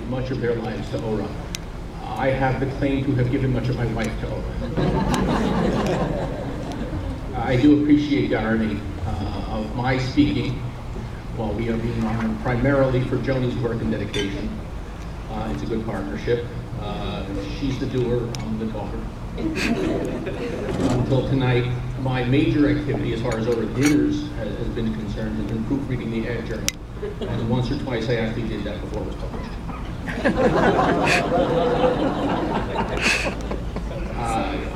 much of their lives to Ora. I have the claim to have given much of my life to Ora. I do appreciate the irony of my speaking while we are being honored primarily for Joni's work and dedication. It's a good partnership. She's the doer, I'm the talker. Until tonight, my major activity as far as Ora dinners has been concerned has been proofreading the ad journal. And once or twice I actually did that before it was published.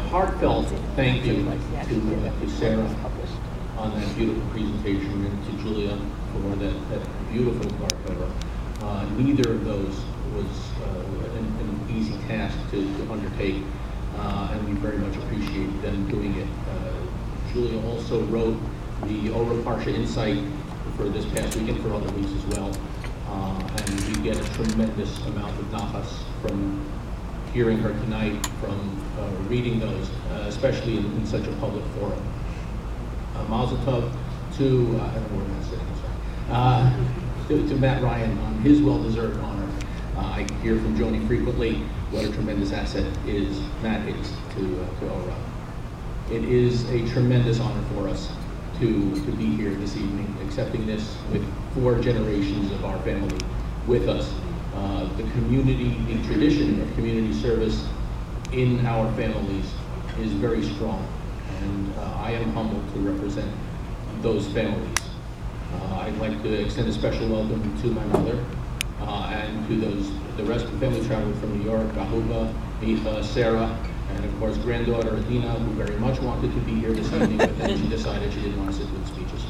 Heartfelt thank you to Sarah on that beautiful presentation and to Julia for that beautiful card cover. Neither of those was an easy task to undertake, and we very much appreciate them doing it. Julia also wrote the Ora Parsha Insight for this past week and for other weeks as well, and we get a tremendous amount of nachas from hearing her tonight, from reading those, especially in such a public forum. Mazel tov to, I don't know where Matt's sitting, I'm sorry, to Matt Ryan on his well-deserved honor. I hear from Joni frequently what a tremendous asset Matt is to Ora. It is a tremendous honor for us to be here this evening, accepting this with 4 generations of our family with us. The community, the tradition of community service in our families is very strong, and I am humbled to represent those families. I'd like to extend a special welcome to my mother and to the rest of the family traveling from New York, Ahuva, Micha, Sarah, and of course granddaughter Adina, who very much wanted to be here this evening, but then she decided she didn't want to sit through the speeches.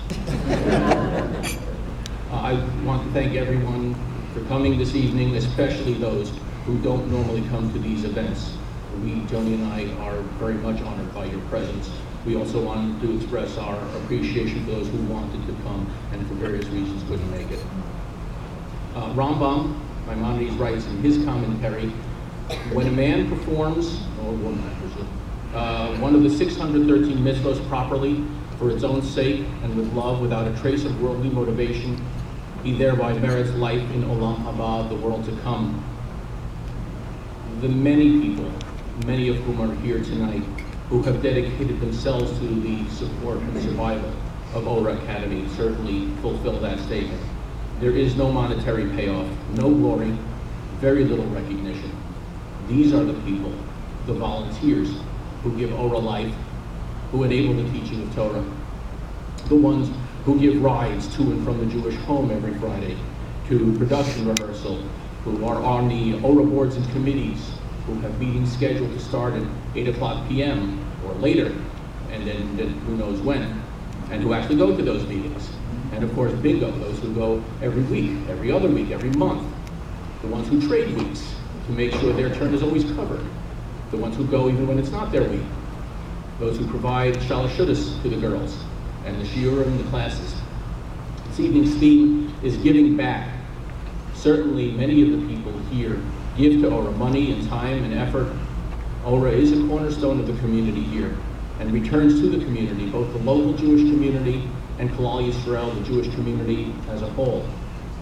I want to thank everyone for coming this evening, especially those who don't normally come to these events. Joni and I are very much honored by your presence. We also wanted to express our appreciation for those who wanted to come and for various reasons couldn't make it. Rambam, Maimonides, writes in his commentary, when a man performs, or a woman I presume, one of the 613 mitzvos properly for its own sake and with love without a trace of worldly motivation, he thereby merits life in Olam Haba, the world to come. The many people, many of whom are here tonight, who have dedicated themselves to the support and survival of Ora Academy certainly fulfill that statement. There is no monetary payoff, no glory, very little recognition. These are the people, the volunteers, who give Ora life, who enable the teaching of Torah, the ones who give rides to and from the Jewish home every Friday, to production rehearsal, who are on the Ora boards and committees, who have meetings scheduled to start at 8 o'clock p.m. or later, and then who knows when, and who actually go to those meetings. And of course, bingo, those who go every week, every other week, every month. The ones who trade weeks to make sure their turn is always covered. The ones who go even when it's not their week. Those who provide shalashudas to the girls and the shiurim and the classes. This evening's theme is giving back. Certainly many of the people here give to Ora money and time and effort. Ora is a cornerstone of the community here and returns to the community, both the local Jewish community and Kalal Yisrael, the Jewish community as a whole.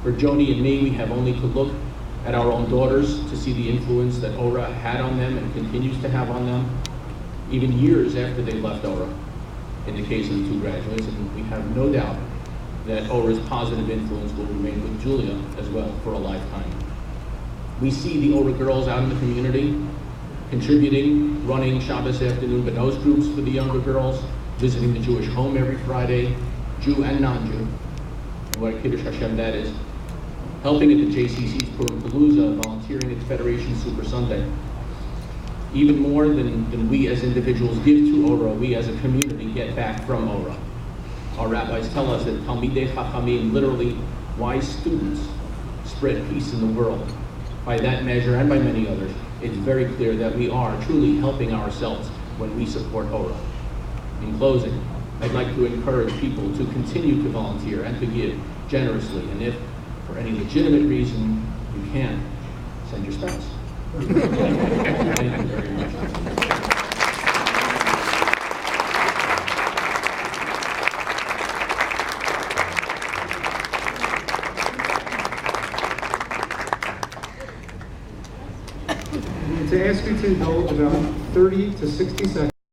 For Joni and me, we have only to look at our own daughters to see the influence that Ora had on them and continues to have on them, even years after they left Ora, in the case of the 2 graduates, and we have no doubt that Ora's positive influence will remain with Julia as well for a lifetime. We see the Ora girls out in the community, contributing, running Shabbos afternoon Benos groups for the younger girls, visiting the Jewish home every Friday, Jew and non-Jew, and what a Kiddush Hashem that is, helping at the JCC's Purim Palooza, volunteering at Federation Super Sunday. Even more than we as individuals give to Ora, we as a community get back from Ora. Our rabbis tell us that Talmidei Chachamim, literally wise students, spread peace in the world. By that measure and by many others, it's very clear that we are truly helping ourselves when we support Ora. In closing, I'd like to encourage people to continue to volunteer and to give generously, and if for any legitimate reason you can, send your spouse. Thank you very much. to ask you to indulge about 30 to 60 seconds